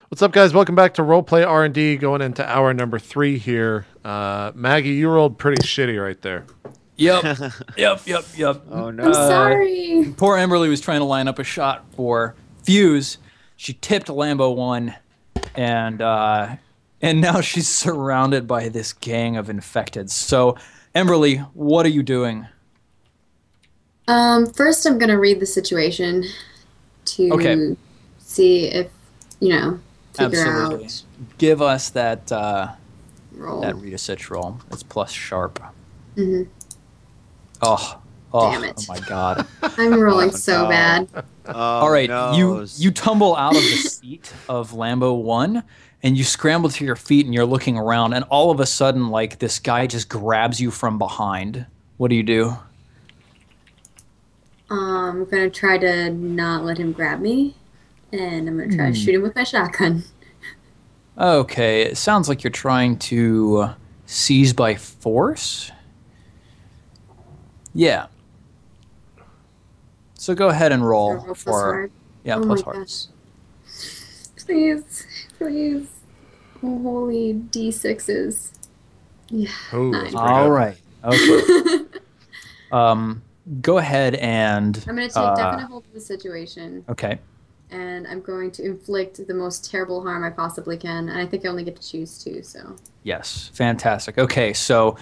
What's up, guys? Welcome back to RollPlay R&D, going into hour number 3 here. Maggie, you rolled pretty shitty right there. Yep. Yep. Oh no. I'm sorry. Poor Emberly was trying to line up a shot for Fuse. She tipped Lambo 1, and now she's surrounded by this gang of infected. So, Emberly, what are you doing? First I'm gonna read the situation to see if, figure Absolutely. out Give us that roll. that read a sitch roll. It's plus sharp. Mm-hmm. Oh, Damn it. Oh my god. I'm rolling so no. bad. Oh, All right, no. you tumble out of the seat of Lambo 1, and you scramble to your feet, and you're looking around, and all of a sudden, like, this guy just grabs you from behind. What do you do? I'm gonna try to not let him grab me, and I'm gonna try to shoot him with my shotgun. Okay, it sounds like you're trying to seize by force? Yeah. So go ahead and roll Roll plus for... hard. Yeah, Oh plus my hard. gosh. Please. Oh, holy D6s. Yeah. Oh, 9. that's pretty All good. right. Okay. Go ahead and... I'm gonna take definite hold of the situation. Okay. And I'm going to inflict the most terrible harm I possibly can. And I think I only get to choose 2, so. Yes, fantastic. Okay, so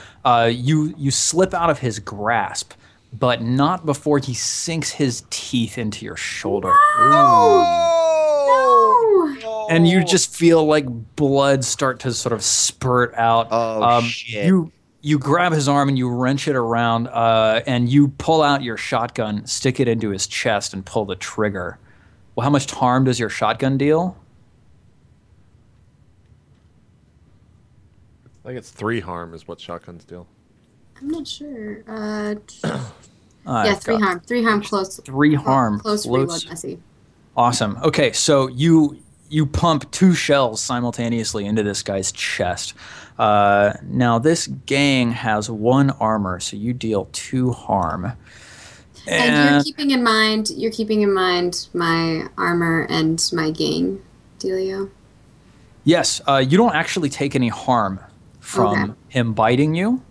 you slip out of his grasp, but not before he sinks his teeth into your shoulder. No! And you just feel like blood start to sort of spurt out. Oh, shit. You grab his arm and you wrench it around, and you pull out your shotgun, stick it into his chest, and pull the trigger. Well, how much harm does your shotgun deal? I think it's 3 harm is what shotguns deal. I'm not sure. I've Yeah, 3 got harm. 3 harm close. 3 harm. Close reload messy. Awesome. Okay, so you pump 2 shells simultaneously into this guy's chest. Now this gang has 1 armor, so you deal 2 harm. And you're keeping in mind my armor and my gang, Delio. Yes, you don't actually take any harm from him biting you,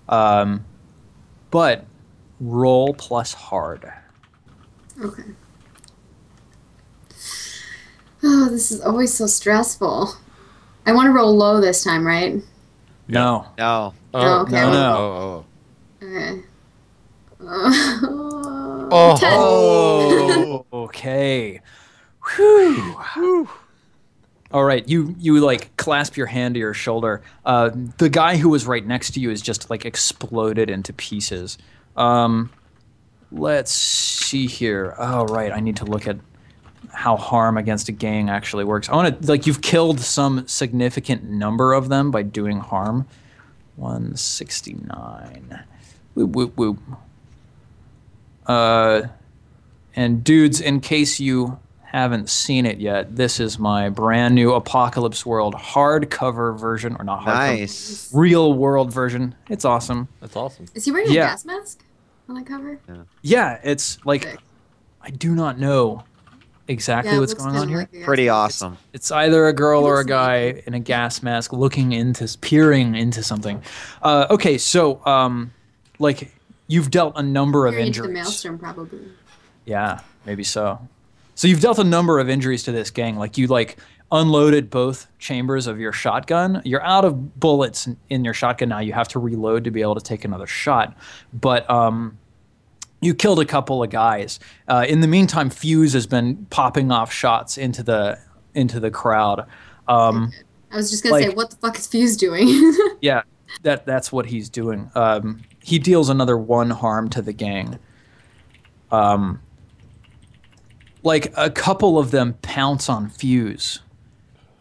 but roll plus hard. Okay. Oh, this is always so stressful. I want to roll low this time, right? No. No. Oh, okay. No. Okay. Oh. 10. Oh, okay. Whew. All right, you like clasp your hand to your shoulder. The guy who was right next to you is just like exploded into pieces. Let's see here. Oh, right, I need to look at how harm against a gang actually works. I want to, like, you've killed some significant number of them by doing harm. 169. Whoop. And dudes, in case you haven't seen it yet, this is my brand new Apocalypse World hardcover version, or not hardcover, Nice. real world version. It's awesome. That's awesome. Is he wearing a gas mask on that cover? Yeah, it's like, Sick. I do not know exactly Yeah, it what's looks going kinda on here. like a gas Pretty mask. awesome. It's either a girl It or a looks guy like in a gas mask peering into something. Okay, so like, you've dealt a number of Peering into the injuries. maelstrom, probably. Yeah, maybe so. So you've dealt a number of injuries to this gang. Like, you unloaded both chambers of your shotgun. You're out of bullets in your shotgun now. You have to reload to be able to take another shot. But you killed a couple of guys. In the meantime, Fuse has been popping off shots into the crowd. I was just gonna say, like- what the fuck is Fuse doing? Yeah, that's what he's doing. He deals another 1 harm to the gang. Like, a couple of them pounce on Fuse,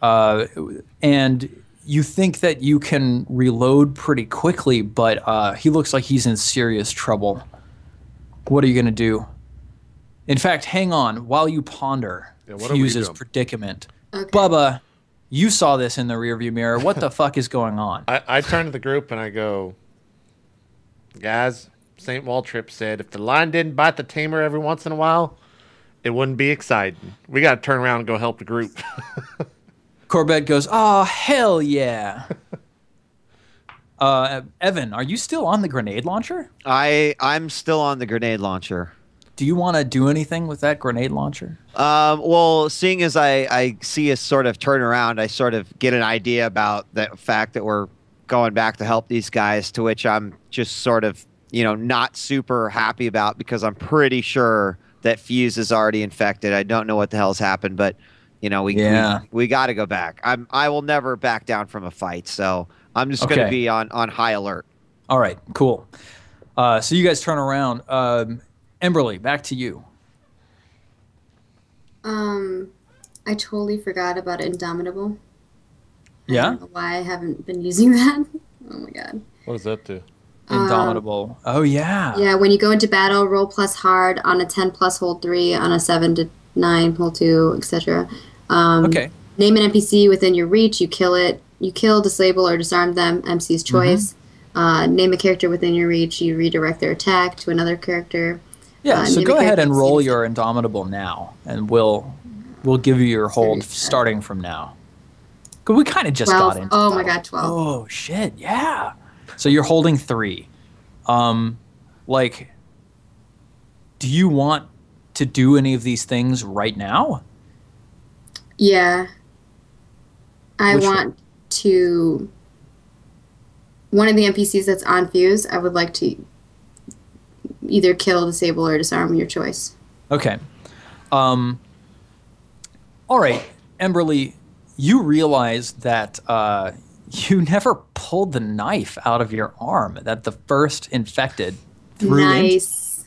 and you think that you can reload pretty quickly, but he looks like he's in serious trouble. What are you gonna do? In fact, hang on while you ponder what are we Fuse's doing? predicament. Okay. Bubba, you saw this in the rearview mirror. What the fuck is going on? I turn to the group and I go, guys, St. Waltrip said if the lion didn't bite the tamer every once in a while, it wouldn't be exciting. We got to turn around and go help the group. Corbett goes, "Oh, hell yeah." Evan, are you still on the grenade launcher? I'm still on the grenade launcher. Do you want to do anything with that grenade launcher? Well, seeing as I see us sort of turn around, I sort of get an idea about the fact that we're going back to help these guys, to which I'm just sort of, not super happy about, because I'm pretty sure that Fuse is already infected. I don't know what the hell's happened, but we got to go back. I will never back down from a fight, so I'm just going to be on high alert. All right, cool. So you guys turn around. Emberly, back to you. I totally forgot about Indomitable. Yeah? I don't know why I haven't been using that. Oh my god. What does that do? Indomitable. Oh, yeah. Yeah, when you go into battle, roll plus hard. On a 10 plus, hold 3. On a 7 to 9, hold 2, etc. Okay. Name an NPC within your reach. You kill it. You kill, disable, or disarm them. MC's choice. Name a character within your reach. You redirect their attack to another character. Yeah, so go ahead and roll your Indomitable now, and we'll give you your hold starting from now. Because we kind of just 12. got into Oh my god, 12. Oh, shit, yeah. So you're holding 3. Do you want to do any of these things right now? Yeah. I want to... One of the NPCs that's on Fuse, I would like to either kill, disable, or disarm, your choice. Okay. All right, Emberly, you realize that you never pulled the knife out of your arm that the first infected threw Nice.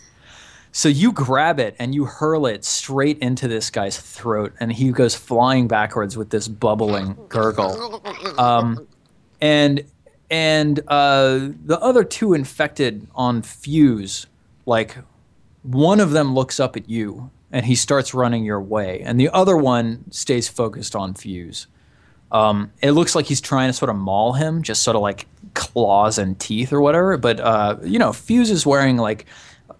So you grab it and you hurl it straight into this guy's throat, and he goes flying backwards with this bubbling gurgle. And the other 2 infected on Fuse, one of them looks up at you and he starts running your way, and the other one stays focused on Fuse. It looks like he's trying to sort of maul him, just sort of like claws and teeth or whatever. But Fuse is wearing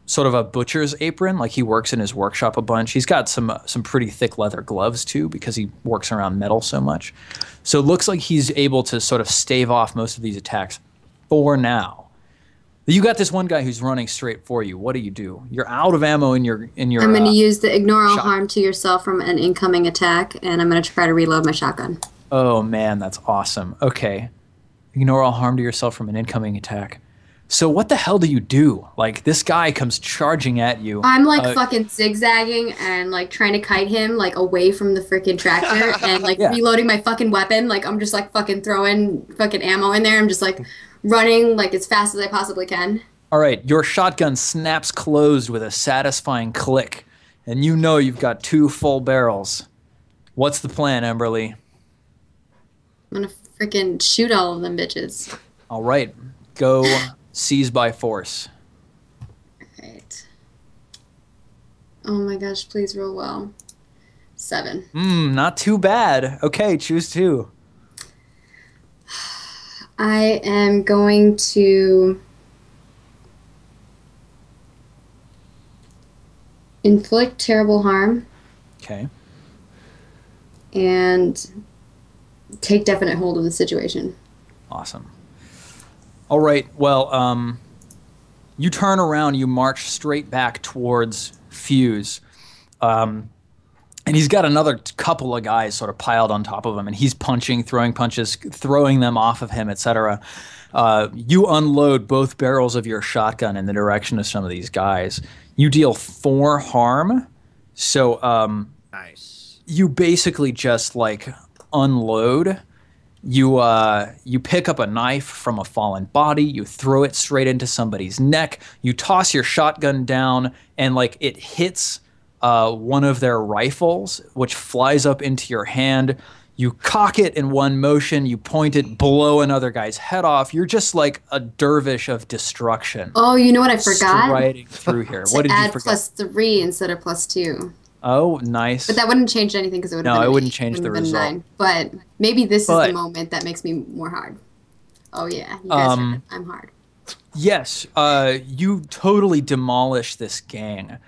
sort of a butcher's apron, like he works in his workshop a bunch. He's got some pretty thick leather gloves too, because he works around metal so much. So it looks like he's able to sort of stave off most of these attacks for now. You got this one guy who's running straight for you. What do you do? You're out of ammo in your. I'm going to use the ignore all harm to yourself from an incoming attack, and I'm going to try to reload my shotgun. Oh man, that's awesome. Okay, ignore all harm to yourself from an incoming attack. So what the hell do you do? This guy comes charging at you. I'm fucking zigzagging and trying to kite him away from the freaking tractor and reloading my fucking weapon. I'm just fucking throwing fucking ammo in there. I'm just running as fast as I possibly can. All right, your shotgun snaps closed with a satisfying click, and you know you've got 2 full barrels. What's the plan, Emberly? I'm gonna freaking shoot all of them bitches. All right, go seize by force. Alright. Oh my gosh, please roll well. 7. Not too bad. Okay, choose 2. I am going to inflict terrible harm. Okay. And take definite hold of the situation. Awesome. All right, well, you turn around, you march straight back towards Fuse. And he's got another couple of guys sort of piled on top of him, and he's punching, throwing punches, throwing them off of him, etc. You unload both barrels of your shotgun in the direction of some of these guys. You deal 4 harm, so nice. You basically just unload. You pick up a knife from a fallen body, you throw it straight into somebody's neck, you toss your shotgun down, and it hits one of their rifles, which flies up into your hand. You cock it in one motion, you point it, blow another guy's head off. You're just like a dervish of destruction. Oh, you know what I forgot? Striding through here. What did you forget? Add +3 instead of +2. Oh, nice. But that wouldn't change anything because it would have been No, it an wouldn't 8. change the Wouldn't have been result. 9. But maybe this is the moment that makes me more hard. Oh yeah, you guys heard it. I'm hard. Yes, you totally demolish this gang.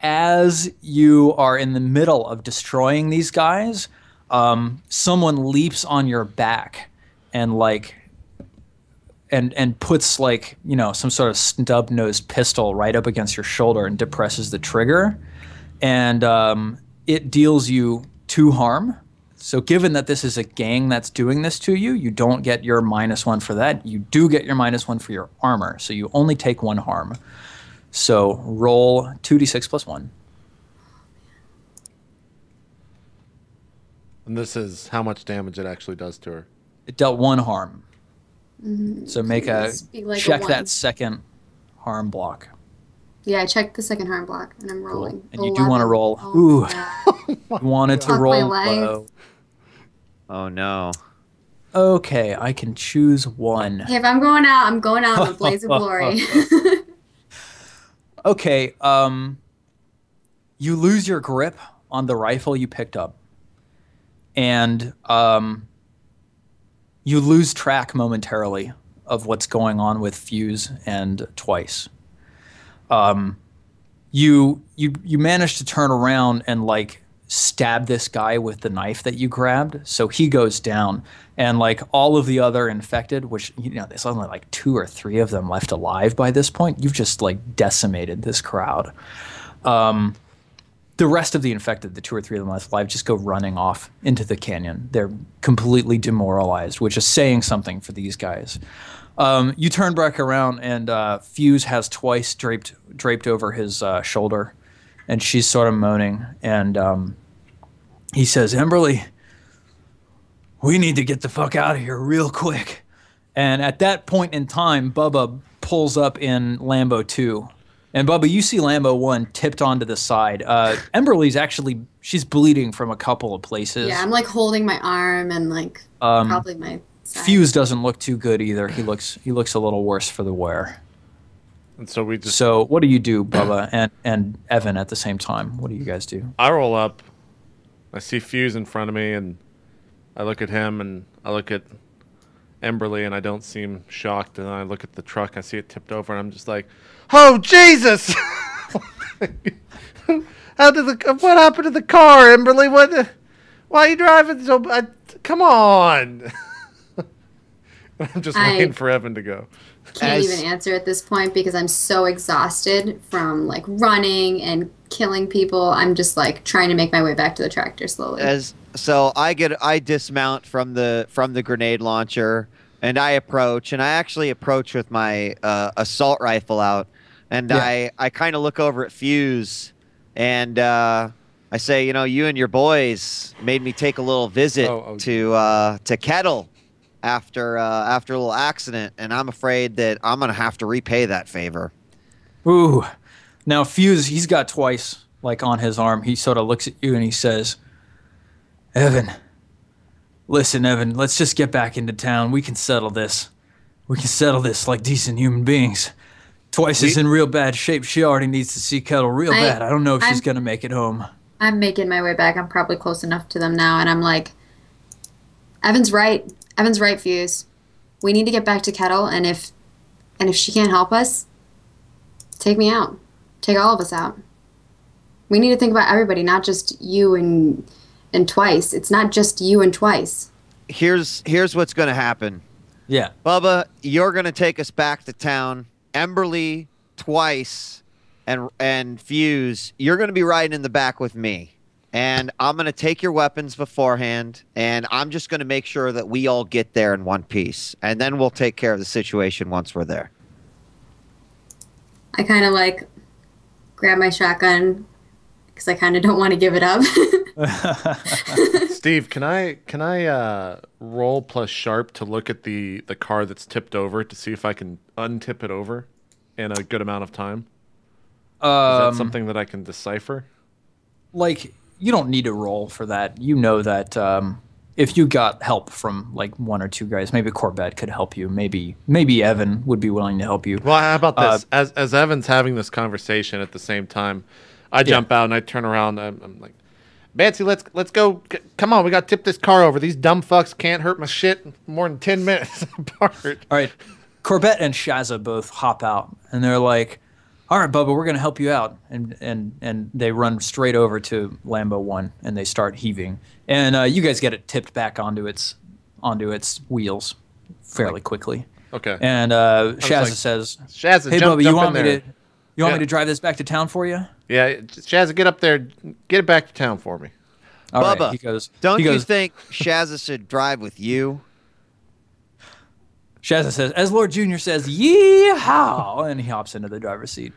as you are in the middle of destroying these guys, someone leaps on your back and and puts like, you know, some sort of stub-nosed pistol right up against your shoulder and depresses the trigger, and it deals you 2 harm. So given that this is a gang that's doing this to you, you don't get your -1 for that. You do get your -1 for your armor, so you only take 1 harm. So roll 2d6 plus 1. And this is how much damage it actually does to her. It dealt 1 harm. So make check a that second harm block. Yeah, I checked the second harm block, and I'm rolling. And you do want to roll. Oh, Ooh, yeah. you wanted to Fuck my roll life. low. Oh no. Okay, I can choose 1. Hey, if I'm going out, I'm going out in a blaze of glory. Okay, you lose your grip on the rifle you picked up, and you lose track momentarily of what's going on with Fuse and Twice. You manage to turn around and like stab this guy with the knife that you grabbed, so he goes down, and like all of the other infected, which, you know, there's only like 2 or 3 of them left alive by this point. You've just like decimated this crowd. The rest of the infected, the 2 or 3 of them left alive, just go running off into the canyon. They're completely demoralized, which is saying something for these guys. You turn back around, and Fuse has Twice draped over his shoulder, and she's sort of moaning. And he says, "Emberly, we need to get the fuck out of here real quick." And at that point in time, Bubba pulls up in Lambo 2. And Bubba, you see Lambo 1 tipped onto the side. Emberly's actually, she's bleeding from a couple of places. Yeah, I'm like holding my arm and like probably my side. Fuse doesn't look too good either. He looks a little worse for the wear. And so we just... So what do you do, Bubba and Evan at the same time? What do you guys do? I roll up. I see Fuse in front of me, and I look at him, and I look at Emberly, and I don't seem shocked. And I look at the truck. I see it tipped over, and I'm just like, "Oh, Jesus!" What happened to the car, Emberly? Why are you driving so... come on. I'm just waiting for Evan to go. Can't even answer at this point because I'm so exhausted from like running and killing people. I'm just like trying to make my way back to the tractor slowly. So I dismount from the grenade launcher, and I approach, and I actually approach with my assault rifle out, and I kind of look over at Fuse, and I say, you know, you and your boys made me take a little visit to Kettle after a little accident, and I'm afraid that I'm gonna have to repay that favor. Ooh, now Fuse, he's got Twice like on his arm. He sort of looks at you and he says, "Evan, listen, Evan, let's just get back into town. We can settle this. We can settle this like decent human beings. Twice is in real bad shape. She already needs to see Kettle real bad. I don't know if she's gonna make it home." I'm making my way back. I'm probably close enough to them now, and I'm like, Evan's right. Evan's right, Fuse. We need to get back to Kettle, and if she can't help us, take me out. Take all of us out. We need to think about everybody, not just you and Twice. It's not just you and Twice. Here's what's going to happen. Yeah. Bubba, you're going to take us back to town. Emberly, Twice, and Fuse, you're going to be riding in the back with me. And I'm going to take your weapons beforehand, and I'm just going to make sure that we all get there in one piece. And then we'll take care of the situation once we're there. I kind of like grab my shotgun because I kind of don't want to give it up. Steve, can I roll plus sharp to look at the car that's tipped over to see if I can untip it over in a good amount of time? Is that something that I can decipher? Like, you don't need to roll for that. You know that if you got help from like 1 or 2 guys, maybe Corbett could help you. Maybe Evan would be willing to help you. Well, how about this? As Evan's having this conversation at the same time, I jump out and I turn around. I'm like, "Bancy, let's go. Come on, we got to tip this car over. These dumb fucks can't hurt my shit more than 10 minutes apart." All right. Corbett and Shazza both hop out, and they're like, all right, Bubba, we're going to help you out. And they run straight over to Lambo 1, and they start heaving. And you guys get it tipped back onto its wheels fairly quickly. Okay. And Shazza says, Shazza, hey, jump Bubba, you want in there. me to drive this back to town for you? Yeah, Shazza, get up there. Get it back to town for me. All right, Bubba, he goes, you think Shazza should drive with you? Shazza says, as Lord Junior says, yeehaw, and he hops into the driver's seat.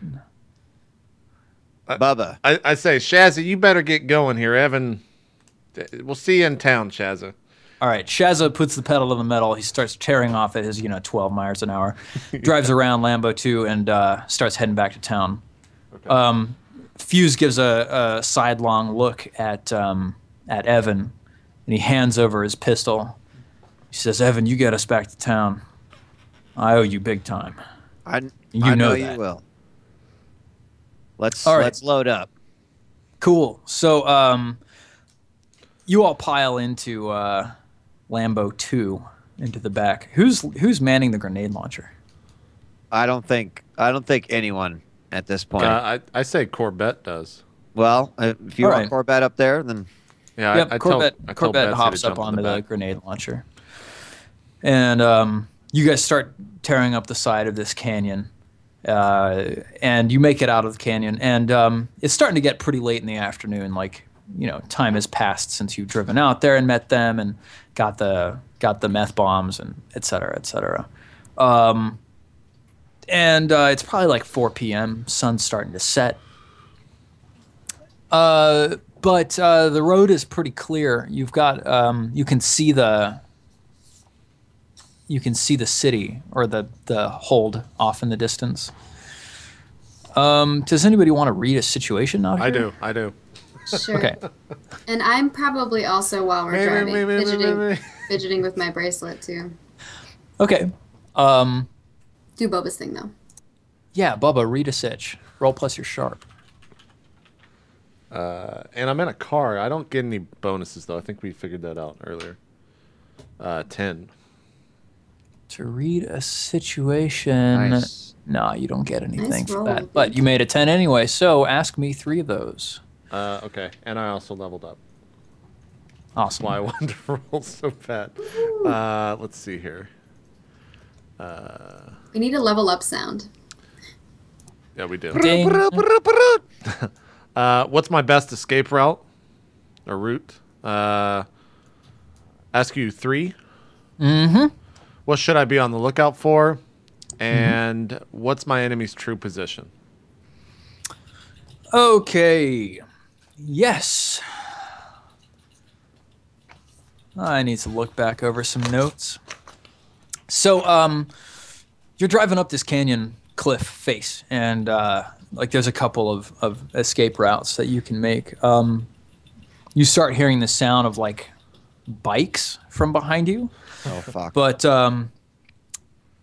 Bubba. I say, Shazza, you better get going here. Evan, we'll see you in town, Shazza. All right, Shazza puts the pedal to the metal. He starts tearing off at his, 12 miles an hour. Drives around Lambo 2 and starts heading back to town. Okay. Fuse gives a sidelong look at Evan, and he hands over his pistol. He says, Evan, you get us back to town. I owe you big time. I know know that. you will. Let's load up. Cool. So you all pile into Lambo 2 into the back. Who's manning the grenade launcher? I don't think anyone at this point. I say Corbett does. Well, if you All want right. Corbett up there, then Yeah, Yep, I told Corbett Betsy to hops jump up in onto the back. grenade launcher. And you guys start tearing up the side of this canyon. And you make it out of the canyon. And it's starting to get pretty late in the afternoon. Like, time has passed since you've driven out there and met them and got the meth bombs and et cetera, et cetera. And it's probably like 4 p.m. Sun's starting to set. But the road is pretty clear. You've got you can see the city or the hold off in the distance. Does anybody want to read a situation out here? I do. Sure. Okay. And I'm probably also, while we're driving, Maybe. fidgeting with my bracelet too. Okay. Do Boba's thing though. Yeah, Bubba, read a sitch. Roll plus you're sharp. And I'm in a car. I don't get any bonuses, though. I think we figured that out earlier. 10. To read a situation. Nice. No, you don't get anything Nice for roll, that. But you made a 10 anyway, so ask me 3 of those. Okay. And I also leveled up. Awesome. Why I wanted to roll so bad. Let's see here. We need a level up sound. Yeah, we do. Ding. What's my best escape route or route? Ask you 3. Mm-hmm. What should I be on the lookout for? And what's my enemy's true position? Okay. Yes. I need to look back over some notes. So, you're driving up this canyon cliff face, and there's a couple of escape routes that you can make. You start hearing the sound of bikes from behind you. Oh fuck! But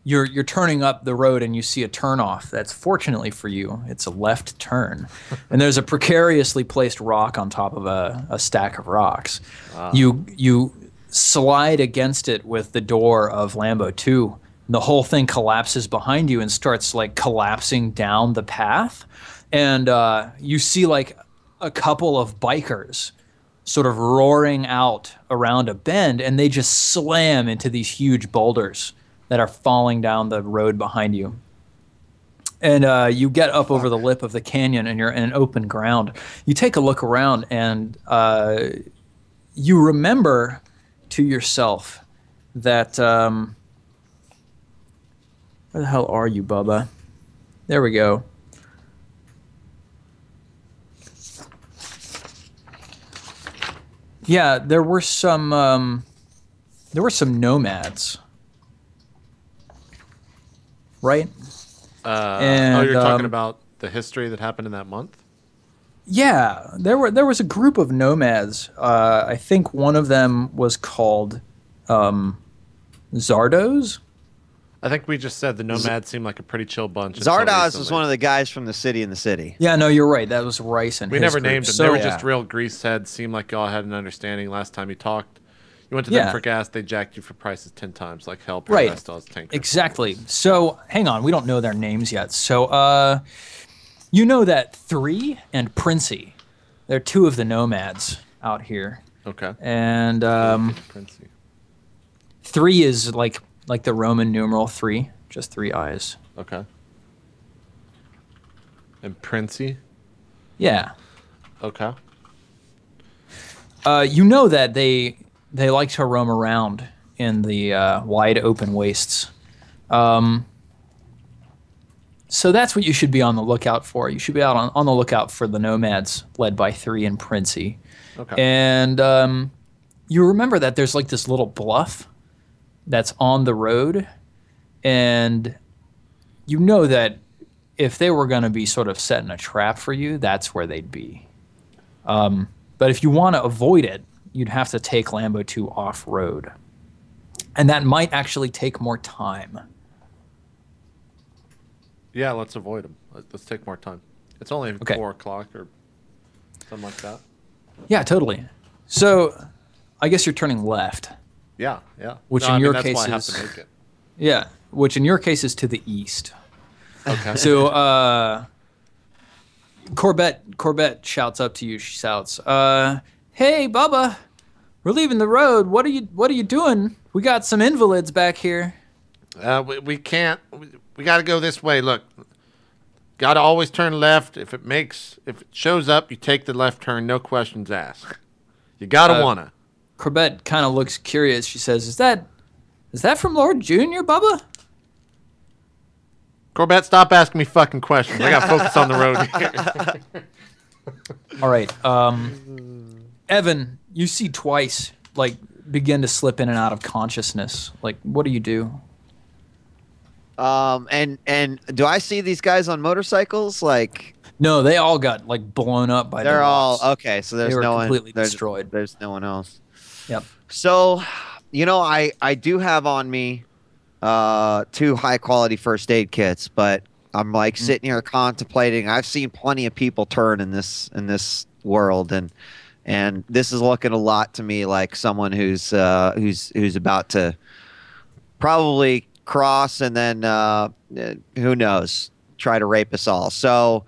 you're turning up the road and you see a turnoff. That's fortunately for you, it's a left turn, and there's a precariously placed rock on top of a stack of rocks. Wow. You slide against it with the door of Lambo 2. And the whole thing collapses behind you and starts collapsing down the path, and you see a couple of bikers sort of roaring out around a bend, and they just slam into these huge boulders that are falling down the road behind you. And you get up over the lip of the canyon, and you're in open ground. You take a look around, and you remember to yourself that... where the hell are you, Bubba? There we go. Yeah, there were some nomads, right? You're talking about the history that happened in that month? Yeah, there was a group of nomads. I think one of them was called Zardos. I think we just said the nomads seemed like a pretty chill bunch. Zardoz was one of the guys from the city in the city. Yeah, no, you're right. That was Rice and we his never group. named them. So, They were just real grease heads. Seemed like y'all had an understanding last time you talked. You went to them for gas. They jacked you for prices 10 times, like hell. Right. Paradise Dolls Tanker. Exactly. So hang on, we don't know their names yet. So You know that 3 and Princey, they're 2 of the nomads out here. Okay. And Princey. 3 is like the Roman numeral 3, just 3 eyes. Okay. And Princey? Yeah. Okay. You know that they like to roam around in the wide open wastes. So that's what you should be on the lookout for. You should be out on the lookout for the nomads led by 3 and Princey. Okay. And you remember that there's like this little bluff that's on the road. And you know that if they were going to be sort of setting a trap for you, that's where they'd be. But if you want to avoid it, you'd have to take Lambo 2 off-road. And that might actually take more time. Yeah, let's avoid them. Let's take more time. It's only 4 o'clock or something like that. Yeah, totally. So I guess you're turning left. Yeah, yeah. Which in your case that's why I have is, to make it. Yeah, which in your case is to the east. Okay. So Corbett shouts up to you. She shouts, "Hey, Bubba, we're leaving the road. What are you doing? We got some invalids back here." We can't. We got to go this way. Look, got to always turn left. If it shows up, you take the left turn. No questions asked. You gotta wanna. Corbett kind of looks curious. She says, "Is that from Lord Junior, Bubba?" Corbett, stop asking me fucking questions. I got to focus on the road here. All right. Evan, you see Twice like begin to slip in and out of consciousness. Like, what do you do? And do I see these guys on motorcycles? Like, no, they all got like blown up by. They're all rocks. okay. So there's they were no completely one. Destroyed. There's no one else. Yep. So, I do have on me 2 high quality first aid kits, but I'm like sitting here contemplating. I've seen plenty of people turn in this world, and this is looking a lot to me like someone who's about to probably cross and then who knows, try to rape us all. So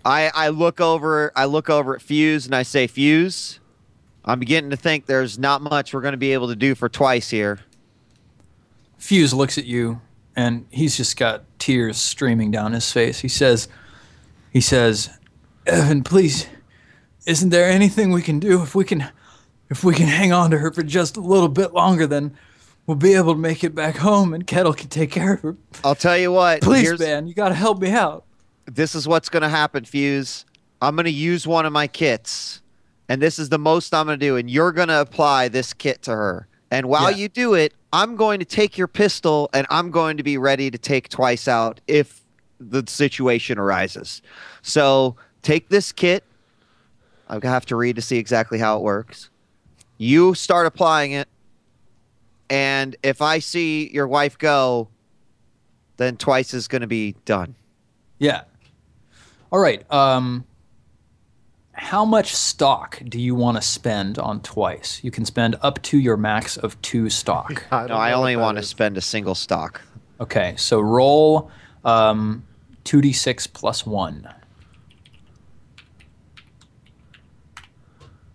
I look over at Fuse and I say, Fuse, I'm beginning to think there's not much we're going to be able to do for Twice here. Fuse looks at you, and he's just got tears streaming down his face. He says, "Evan, please, isn't there anything we can do? If we can hang on to her for just a little bit longer, then we'll be able to make it back home, and Kettle can take care of her." I'll tell you what. Please, man, you got to help me out. This is what's going to happen, Fuse. I'm going to use one of my kits, and this is the most I'm going to do, and you're going to apply this kit to her. And while you do it, I'm going to take your pistol, and I'm going to be ready to take Twice out if the situation arises. So take this kit. I have to read to see exactly how it works. You start applying it, and if I see your wife go, then Twice is going to be done. Yeah. All right. How much stock do you want to spend on Twice? You can spend up to your max of 2 stock. I only want to spend a single stock. Okay, so roll 2d6 plus 1.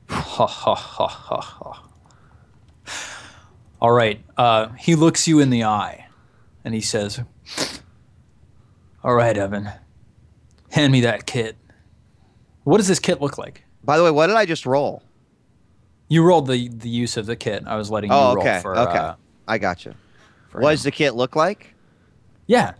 Ha ha ha ha ha. All right, he looks you in the eye, and he says, "All right, Evan, hand me that kit." What does this kit look like? By the way, what did I just roll? You rolled the use of the kit. I was letting you roll for... Okay, I got you. What does the kit look like? Yeah.